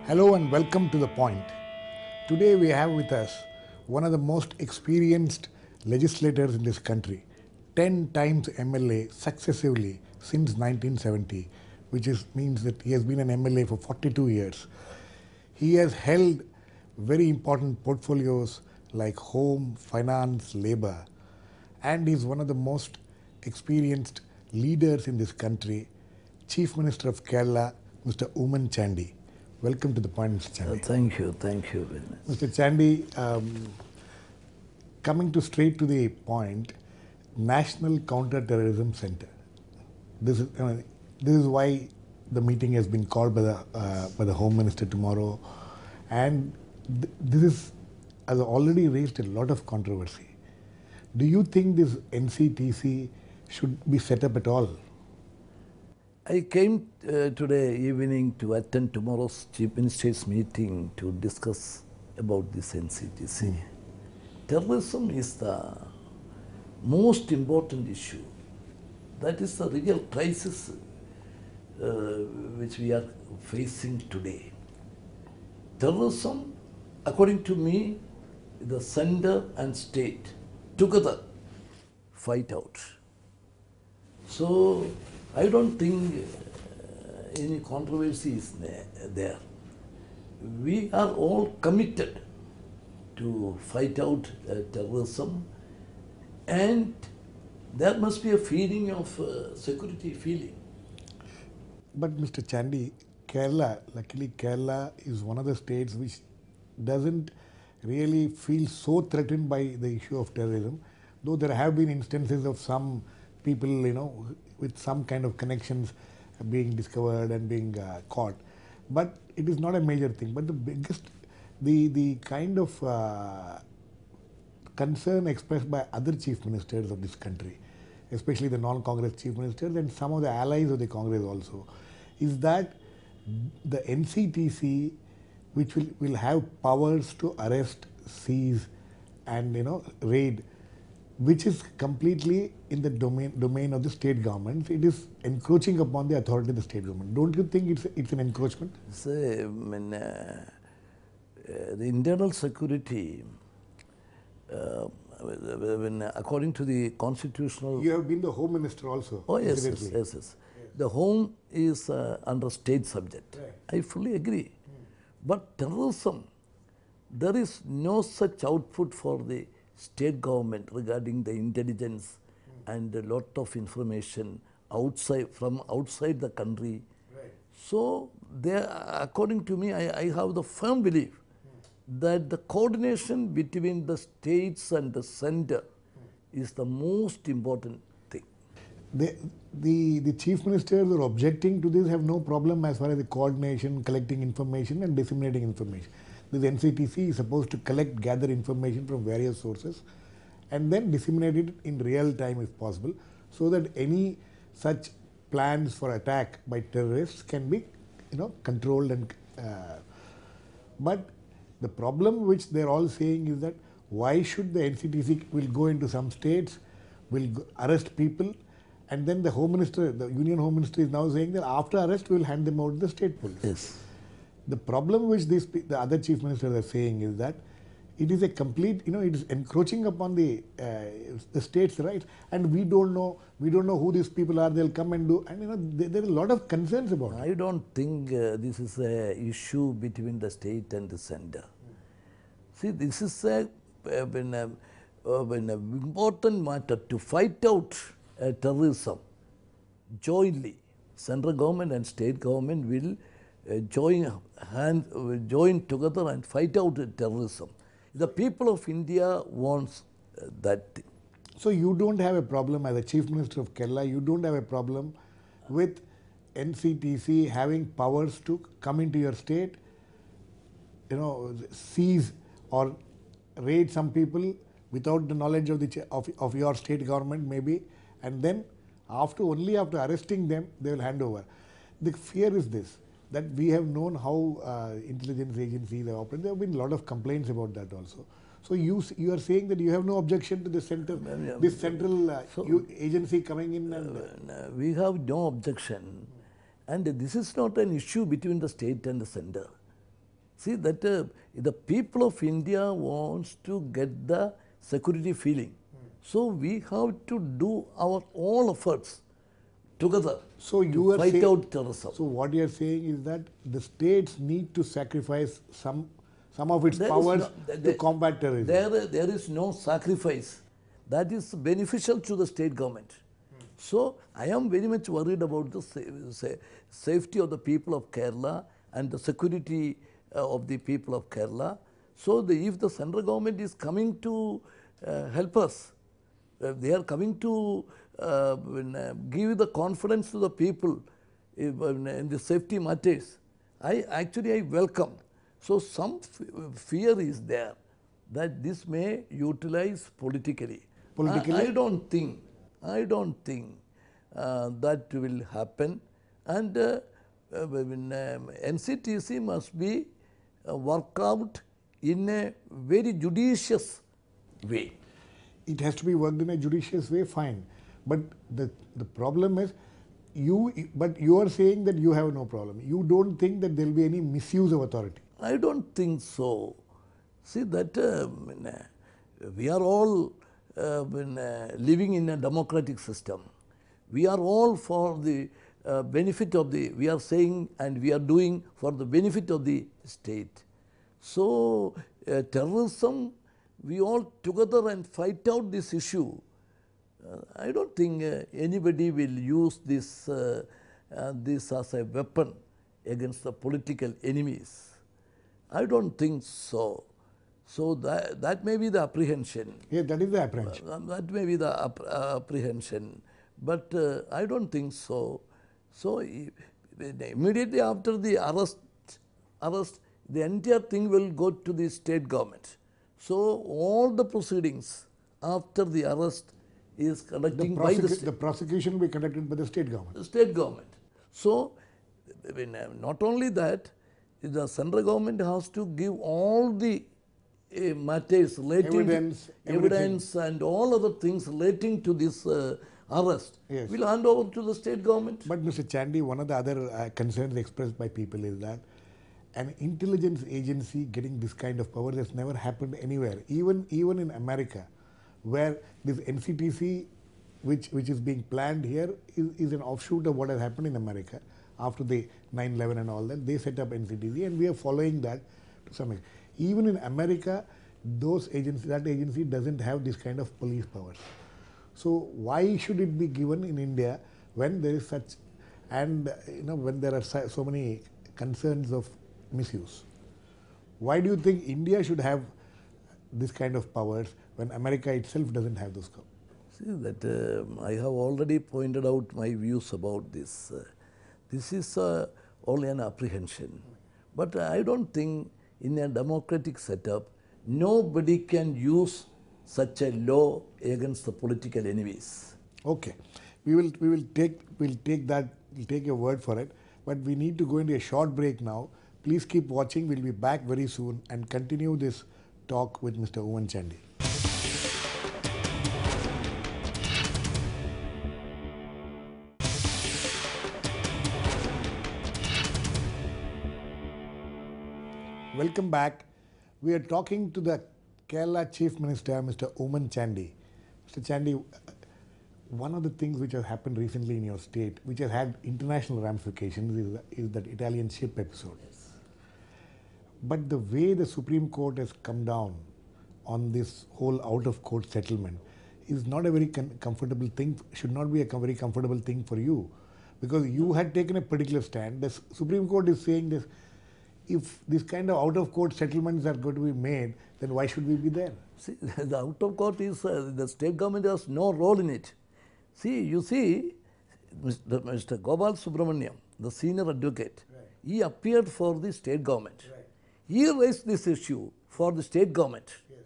Hello and welcome to The Point. Today we have with us one of the most experienced legislators in this country, 10 times MLA successively since 1970, means that he has been an MLA for 42 years. He has held very important portfolios like home, finance, labor, and is one of the most experienced leaders in this country, Chief Minister of Kerala, Mr. Oommen Chandy. Welcome to The Point, Mr. Chandy. Thank you very much. Mr. Chandy, coming to straight to the point, National Counter-Terrorism Center. This is why the meeting has been called by the Home Minister tomorrow, and has already raised a lot of controversy. Do you think this NCTC should be set up at all? I came today evening to attend tomorrow's Chief Minister's meeting to discuss about this NCTC. Terrorism is the most important issue. That is the real crisis which we are facing today. Terrorism, according to me, the center and state together fight out. So I don't think any controversy is there. We are all committed to fight out terrorism, and there must be a feeling of security feeling. But Mr. Chandy, luckily Kerala is one of the states which doesn't really feel so threatened by the issue of terrorism, though there have been instances of some people, with some kind of connections being discovered and being caught. But it is not a major thing. But the kind of concern expressed by other chief ministers of this country, especially the non-Congress chief ministers and some of the allies of the Congress also, is that the NCTC, which will have powers to arrest, seize and raid, which is completely in the domain of the state government. It is encroaching upon the authority of the state government. Don't you think it's an encroachment? The internal security, according to the constitutional... You have been the Home Minister also. Oh yes, yes. The home is under state subject. Right. I fully agree. But terrorism, there is no such output for the state government regarding the intelligence and a lot of information from outside the country. Right. So, according to me, I have the firm belief that the coordination between the states and the center is the most important thing. The chief ministers who are objecting to this have no problem as far as the coordination, collecting information and disseminating information. This NCTC is supposed to gather information from various sources and then disseminate it in real time if possible, so that any such plans for attack by terrorists can be controlled. But the problem which they are all saying is that why should the NCTC will go into some states, will arrest people, and then the Home Minister, the Union Home Minister is now saying that after arrest we will hand them over to the state police. Yes. The problem which the other chief ministers are saying is that it is a complete, it is encroaching upon the state's rights, and we don't know who these people are. They'll come and do, and there are a lot of concerns about it. I don't think this is an issue between the state and the center. See, this is an important matter to fight out terrorism jointly. Central government and state government will join together and fight out terrorism. The people of India wants that thing. So you don't have a problem as a Chief Minister of Kerala, you don't have a problem with NCTC having powers to come into your state, seize or raid some people without the knowledge of your state government maybe, and then only after arresting them they will hand over. The fear is this, that we have known how intelligence agencies are operating. There have been a lot of complaints about that also. So you are saying that you have no objection to the center, this central agency coming in? And we have no objection, and this is not an issue between the state and the center. See that the people of India wants to get the security feeling. So we have to do our all efforts together So you to are fight saying, out terrorism. so what you are saying is that the states need to sacrifice some of its There is powers no- to there- combat terrorism. There is no sacrifice that is beneficial to the state government. So I am very much worried about the safety of the people of Kerala and the security of the people of Kerala. So if the central government is coming to help us, they are coming to give the confidence to the people in the safety matters. I welcome. So some fear is there that this may utilize politically. Politically? I don't think that will happen, and NCTC must be worked out in a very judicious way. It has to be worked in a judicious way, fine. But the problem is, you are saying that you have no problem. You don't think that there will be any misuse of authority. I don't think so. See that we are all living in a democratic system. We are all for the benefit of the, we are saying and we are doing for the benefit of the state. So terrorism, we all together and fight out this issue. I don't think anybody will use this as a weapon against the political enemies. I don't think so. So that may be the apprehension. Yeah, that is the apprehension. That may be the apprehension. But I don't think so. So immediately after the arrest, the entire thing will go to the state government. So all the proceedings after the arrest is conducting by the prosecution will be conducted by the state government. the state government. So not only that, the central government has to give all the matters relating evidence and all other things relating to this arrest. Yes. Will hand over to the state government. But Mr. Chandy, one of the other concerns expressed by people is that an intelligence agency getting this kind of power has never happened anywhere, even in America, where this NCTC, which is being planned here, is an offshoot of what has happened in America after the 9/11 and all that. They set up NCTC, and we are following that to some extent. Even in America, that agency doesn't have this kind of police powers. So why should it be given in India when there is such, and when there are so many concerns of misuse? Why do you think India should have this kind of powers when America itself doesn't have those powers? See that I have already pointed out my views about this. This is only an apprehension. But I don't think in a democratic setup, nobody can use such a law against the political enemies. Okay, we'll take your word for it. But we need to go into a short break now. Please keep watching. We'll be back very soon and continue this talk with Mr. Oommen Chandy. Welcome back. We are talking to the Kerala Chief Minister, Mr. Oommen Chandy. Mr. Chandy, one of the things which has happened recently in your state, which has had international ramifications, is that Italian ship episode. Yes. But the way the Supreme Court has come down on this whole out-of-court settlement is not a very comfortable thing, should not be a very comfortable thing for you, because you had taken a particular stand. The Supreme Court is saying this, if this kind of out-of-court settlements are going to be made, then why should we be there? See, the out-of-court is, the state government has no role in it. See, you see, Mr. Gopal Subramaniam, the senior advocate, right, he appeared for the state government. Right. He raised this issue for the state government. Yes.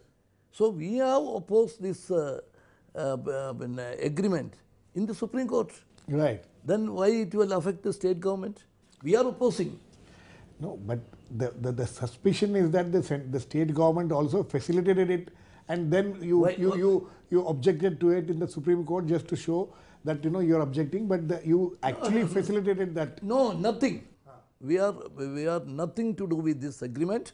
So we have opposed this agreement in the Supreme Court. Right. Then why it will affect the state government? We are opposing. No, but the suspicion is that the state government also facilitated it, and then you objected to it in the Supreme Court just to show that you're objecting, but you actually facilitated that. No, nothing. we are nothing to do with this agreement.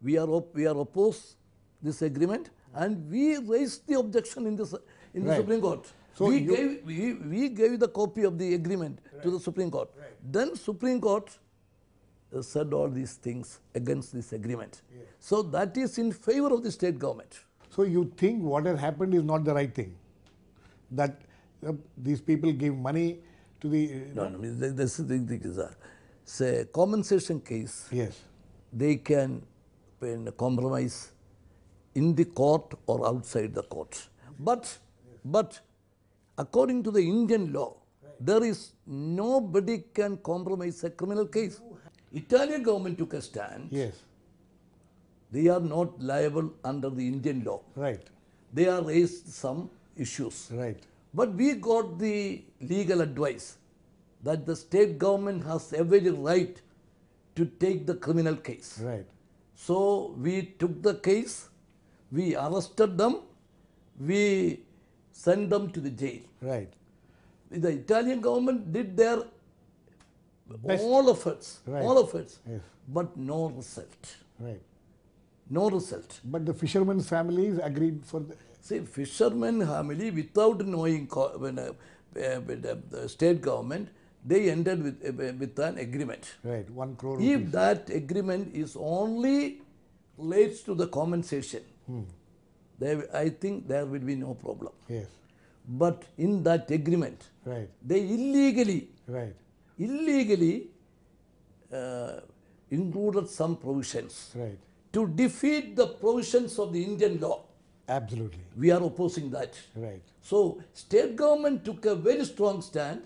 We are opposed this agreement, and we raised the objection in the Right. Supreme Court. So we you- gave the copy of the agreement to the Supreme Court. Then Supreme Court said all these things against this agreement. So that is in favor of the state government. So you think what has happened is not the right thing? That these people give money to the... No, this is the thing is say compensation case. Yes. They can compromise in the court or outside the court. But according to the Indian law, there is nobody can compromise a criminal case. Italian government took a stand. Yes. They are not liable under the Indian law. Right. They are raised some issues. Right. But we got the legal advice that the state government has every right to take the criminal case. Right. So we took the case, we arrested them, we sent them to the jail. Right. The Italian government did their Best. all efforts, Right. all efforts, Yes. but no result. Right. No result. But the fishermen's families agreed for the... See, fishermen family, without knowing the state government, they entered with an agreement. Right. 1 crore If rupees. that agreement is only relates to the compensation, I think there will be no problem. Yes. But in that agreement, Right. they illegally Right. included some provisions Right. to defeat the provisions of the Indian law. Absolutely. We are opposing that. Right. So state government took a very strong stand,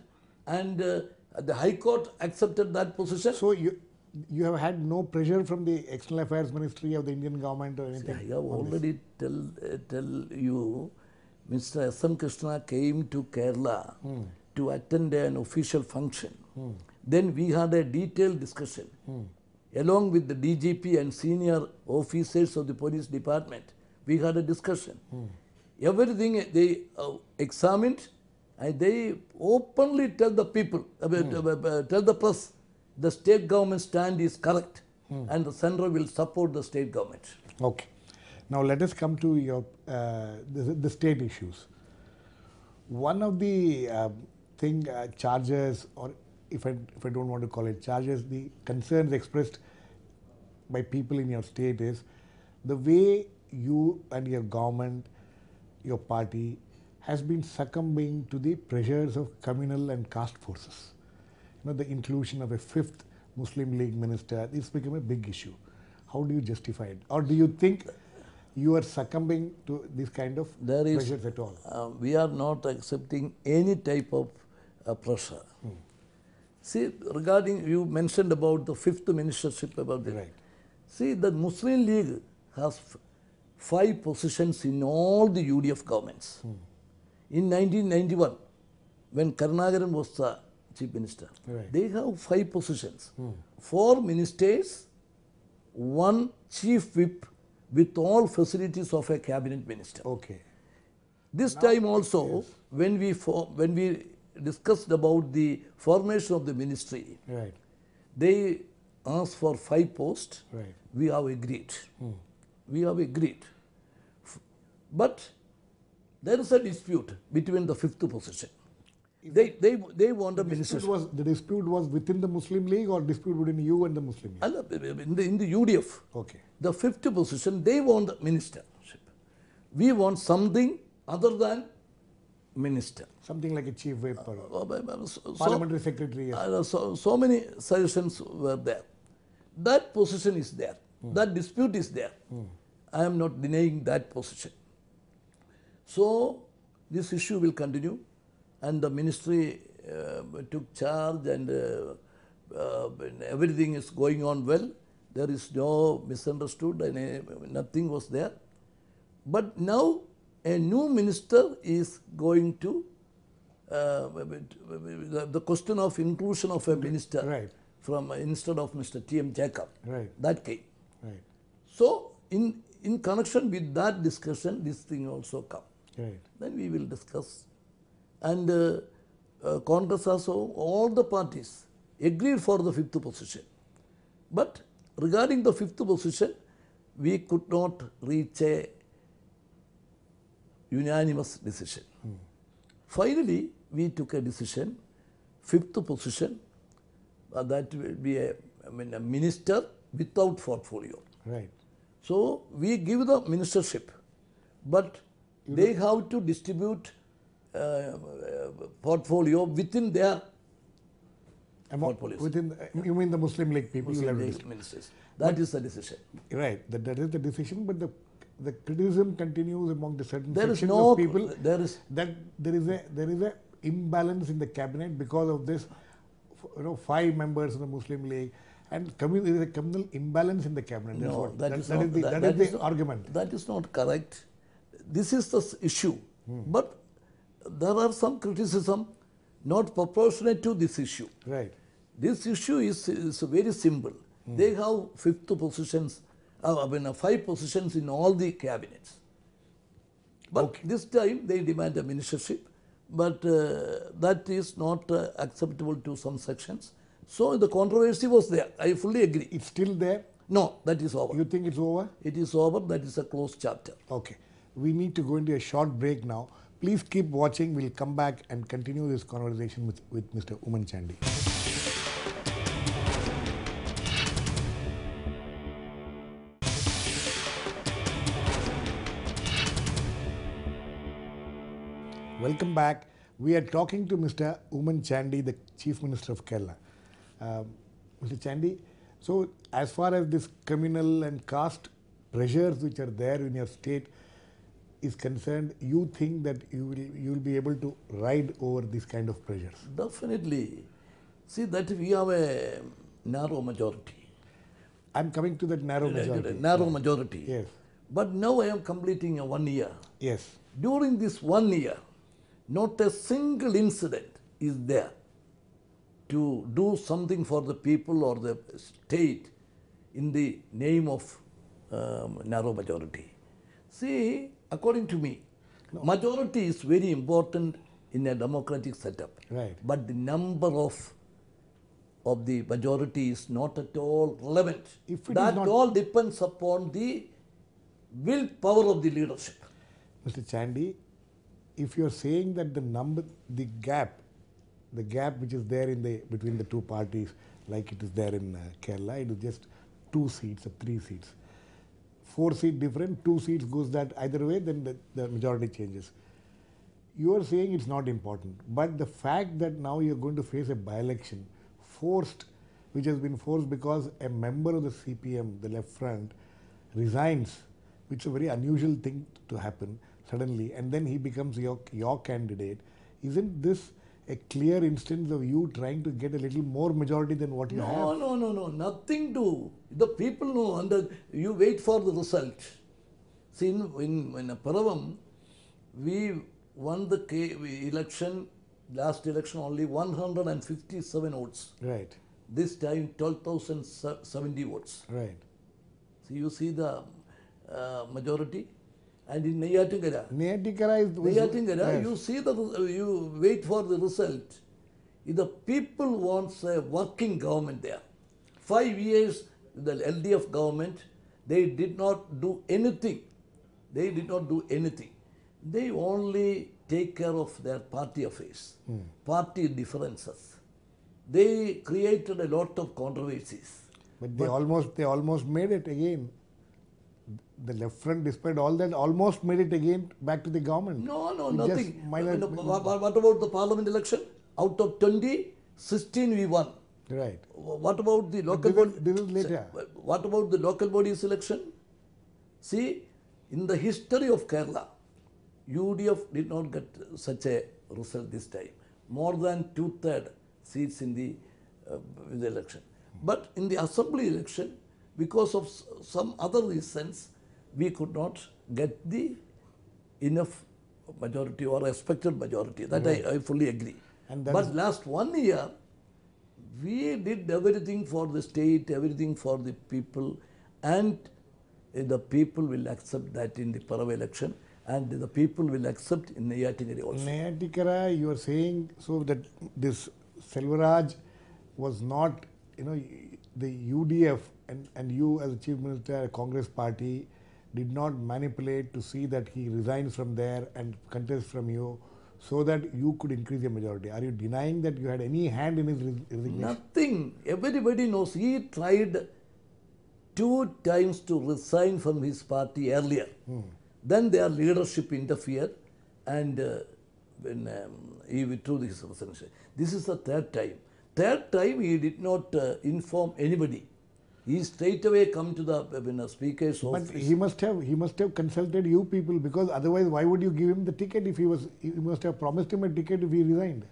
and the High Court accepted that position. So you have had no pressure from the External Affairs Ministry of the Indian government or anything? I have already tell you, Mr. S.M. Krishna came to Kerala to attend an official function. Then we had a detailed discussion along with the DGP and senior officers of the police department. We had a discussion. Everything they examined, and they openly tell the people, tell the press, the state government stand is correct, and the central will support the state government. Okay. Now let us come to your the state issues. One of the charges, or if I don't want to call it charges, the concerns expressed by people in your state is the way you and your government, your party, has been succumbing to the pressures of communal and caste forces. You know, the inclusion of a 5th Muslim League minister, this became a big issue. How do you justify it? Or do you think you are succumbing to this kind of pressures at all? We are not accepting any type of pressure. See, regarding, you mentioned about the 5th ministership about it. Right. See, the Muslim League has 5 positions in all the UDF governments. In 1991, when Karnagaran was the chief minister, Right. they have 5 positions. 4 ministers, 1 chief whip with all facilities of a cabinet minister. Okay. This time also, when we discussed about the formation of the ministry, Right. they asked for 5 posts. Right. We have agreed. We have agreed. But there is a dispute between the 5th position. They want a ministership. The dispute was within the Muslim League or dispute between you and the Muslim League? In the UDF, Okay. the 5th position, they want the ministership. We want something other than minister. Something like a chief whip or So, parliamentary secretary. Yes. so many suggestions were there. That position is there. That dispute is there. I am not denying that position. So this issue will continue, and the ministry took charge, and everything is going on well. There is no misunderstood, and nothing was there. But now a new minister is going to, the question of inclusion of a minister, Right. from instead of Mr. T.M. Jacob, Right. that came. Right. So in connection with that discussion, this thing also come. Right. Then we will discuss. And Congress also, all the parties agreed for the 5th position. But regarding the fifth position, we could not reach a unanimous decision. Finally, we took a decision, fifth position, that will be a minister without portfolio. Right. So we give the ministership, but they have to distribute portfolio within their portfolios. Within, you mean the Muslim League people? Muslim will have to League ministers. That is the decision. Right, that is the decision, but the criticism continues among the certain There is sections no of people there is that there is a imbalance in the cabinet because of this, 5 members of the Muslim League, and there is a communal imbalance in the cabinet. That's no, what, that is that not, is the, that, that that is is the not- argument. That is not correct. This is the issue, but there are some criticism not proportionate to this issue. Right. This issue is very simple. They have 5 positions in all the cabinets. But this time they demand a ministership, but that is not acceptable to some sections. So the controversy was there. I fully agree. It's still there. No, that is over. You think it's over? It is over. That is a closed chapter. Okay. We need to go into a short break now. Please keep watching. We'll come back and continue this conversation with Mr. Oommen Chandy. Welcome back. We are talking to Mr. Oommen Chandy, the Chief Minister of Kerala. Mr. Chandy, so as far as this communal and caste pressures which are there in your state is concerned, you think that you will be able to ride over these kind of pressures? Definitely. See that we have a narrow majority. I'm coming to that narrow majority. Narrow majority. Yes. But now I am completing a 1 year. Yes. During this 1 year, not a single incident is there to do something for the people or the state in the name of narrow majority. See, according to me, majority is very important in a democratic setup. Right. But the number of the majority is not at all relevant. If it That is not- all depends upon the willpower of the leadership. Mr. Chandy, if you're saying that the gap which is there between the two parties, like it is there in Kerala, it is just 2 seats or 3 seats. 4 seat different, 2 seats goes that either way, then the majority changes. You are saying it's not important, but the fact that now you're going to face a by-election which has been forced because a member of the CPM, the left front, resigns, which is a very unusual thing to happen suddenly, and then he becomes your candidate. Isn't this a clear instance of you trying to get a little more majority than what you have? No, nothing to. The people know, and you wait for the result. See, in Paravam, we won the election, last election only 157 votes. Right, This time 12,070 votes. right. So you see the majority. And in Neyyattinkara, Yes. you see you wait for the result. If the people wants a working government there. 5 years, the LDF government, they did not do anything. They only take care of their party affairs, party differences. They created a lot of controversies. But they almost made it again. The left front, despite all that, almost made it again back to the government. No, With just nothing. minor- What about the parliament election? Out of 20, 16 we won. Right. What about the local This is later. What about the local bodies election? See, in the history of Kerala, UDF did not get such a result this time. More than 2/3 seats in the election. But in the assembly election, because of some other reasons, we could not get the enough majority or expected majority. That I fully agree. And that But last 1 year, we did everything for the state, everything for the people, and the people will accept that in the Parava election, and the people will accept in Neyyattinkara also. Neyyattinkara, you are saying so that this Selvaraj was not, the UDF and you as a Chief Minister, Congress party, did not manipulate to see that he resigns from there and contests from you so that you could increase your majority? Are you denying that you had any hand in his resignation? Nothing. Everybody knows he tried 2 times to resign from his party earlier. Then their leadership interfered and when he withdrew his resignation. This is the third time. Third time he did not inform anybody. He straight away come to the speaker's office. But he must have consulted you people, because otherwise why would you give him the ticket if he must have promised him a ticket if he resigned?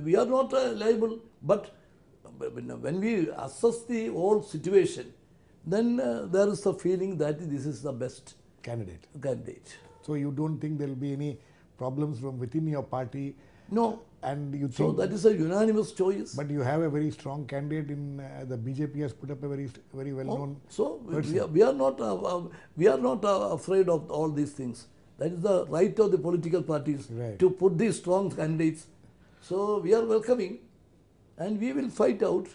We are not liable, but when we assess the whole situation, then there is a feeling that this is the best Candidate. candidate. So you don't think there will be any problems from within your party? No. And you think, So that is a unanimous choice. but you have a very strong candidate in the BJP has put up a very well known. So we are not afraid of all these things. That is the right of the political parties Right. to put these strong candidates. So we are welcoming, and we will fight out,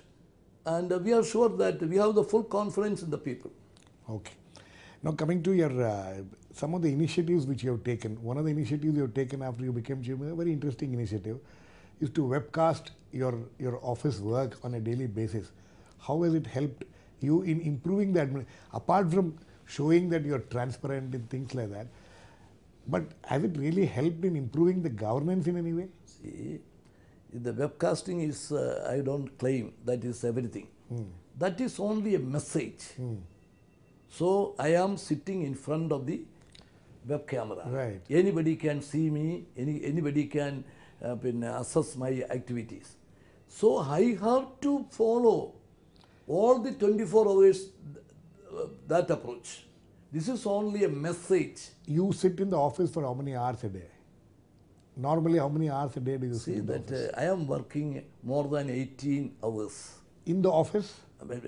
and we are sure that we have the full confidence in the people. Okay. Now coming to your some of the initiatives which you have taken. One of the initiatives you have taken after you became Chief Minister, a very interesting initiative, is to webcast your office work on a daily basis. How has it helped you in improving the apart from showing that you are transparent and things like that, but has it really helped in improving the governance in any way? See, the webcasting is, I don't claim that is everything. That is only a message. So I am sitting in front of the web camera. Right. Anybody can see me, anybody can assess my activities. So I have to follow all the 24 hours that approach. This is only a message. You sit in the office for how many hours a day? Normally, how many hours a day do you sit See in the that office? I am working more than 18 hours. In the office? I mean,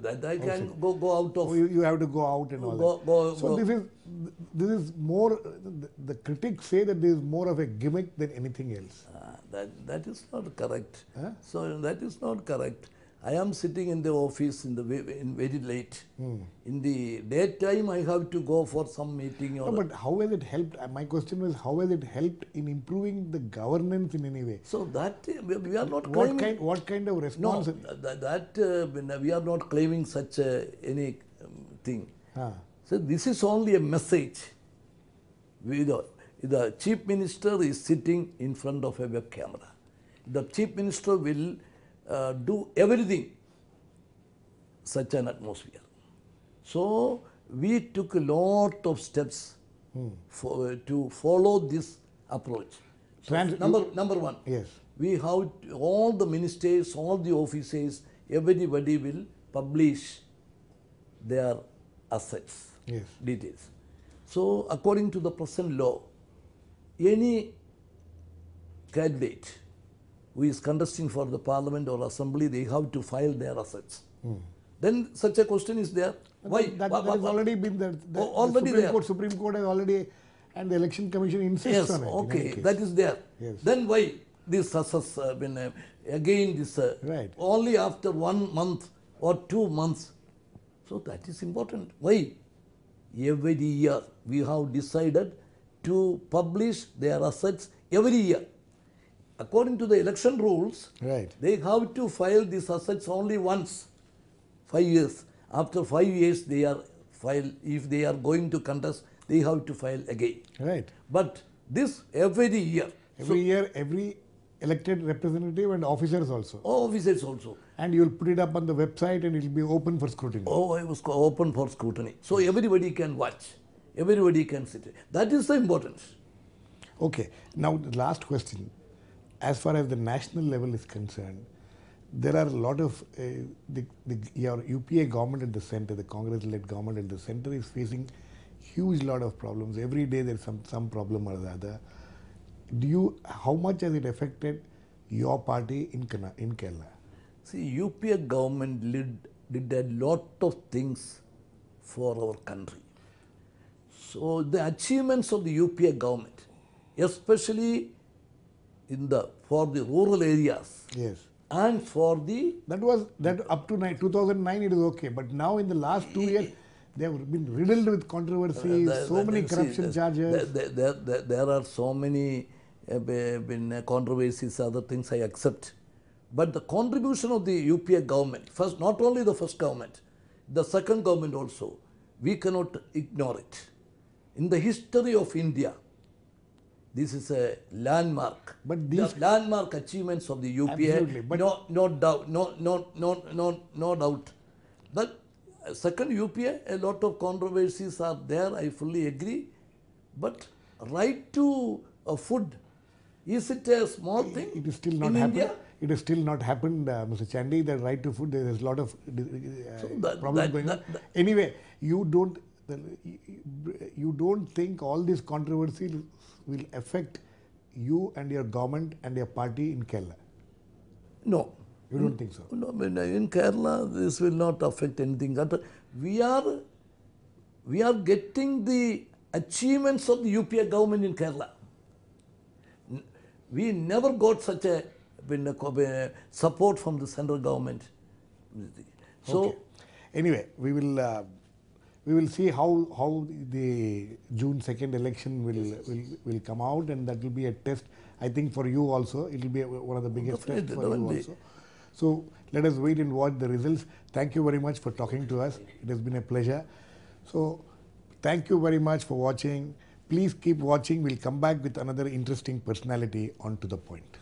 that I can go out of. Oh, you have to go out and all that. So this is more, the critics say that this is more of a gimmick than anything else. That is not correct. Huh? So that is not correct. I am sitting in the office in very late. In the daytime, I have to go for some meeting. Or No, but how has it helped? My question was, how has it helped in improving the governance in any way? so that we are not claiming. What kind of response? No, we are not claiming such any thing. Huh. So this is only a message. The Chief Minister is sitting in front of a web camera. The Chief Minister will do everything such an atmosphere. So we took a lot of steps to follow this approach. So number one, Yes. we have all the ministers, all the officers, everybody will publish their assets, Yes. details. So according to the present law, any candidate who is contesting for the parliament or assembly, they have to file their assets. Then such a question is there. Why? That has already been there. Already there. Supreme Court has already, and the Election Commission insists Yes, on it. in any okay, case. that is there. Yes. Then why this assets again this Right. only after 1 month or 2 months? So that is important. Why? Every year we have decided to publish their assets every year. According to the election rules, Right. they have to file these assets only once, 5 years. After 5 years, they are file. If they are going to contest, they have to file again. Right. But this every year. Every year, every elected representative and officers also. Officers also. And you will put it up on the website and it will be open for scrutiny. Oh, it was open for scrutiny. So everybody can watch. Everybody can sit. That is the importance. Okay. Now, the last question. As far as the national level is concerned, there are a lot of your UPA government at the center, the Congress-led government at the center is facing huge lot of problems. Every day there is some problem or the other. How much has it affected your party in Kerala? See, UPA government did a lot of things for our country. So the achievements of the UPA government, especially for the rural areas, Yes. and for the That up to 2009 it is okay, but now in the last 2 years they have been riddled with controversies, so many corruption charges. there are so many controversies, other things I accept. But the contribution of the UPA government, first, not only the first government, the second government also, we cannot ignore it. In the history of India, this is a landmark. But the these landmark achievements of the UPA, Absolutely, but no doubt, no doubt. But second UPA, a lot of controversies are there. I fully agree. But right to food, is it a small thing? it is still not in happened. India? It has still not happened, Mr. Chandy. The right to food, there is a lot of problems going on. Anyway, you don't think all these controversies will affect you and your government and your party in Kerala? No. You don't think so? No, in Kerala, this will not affect anything. We are getting the achievements of the UPA government in Kerala. We never got such a support from the central government. So, okay. Anyway, we will see how the June 2nd election will come out, and that will be a test. I think for you also, it will be one of the biggest tests for you also. So let us wait and watch the results. Thank you very much for talking to us. It has been a pleasure. So thank you very much for watching. Please keep watching. We'll come back with another interesting personality on To The Point.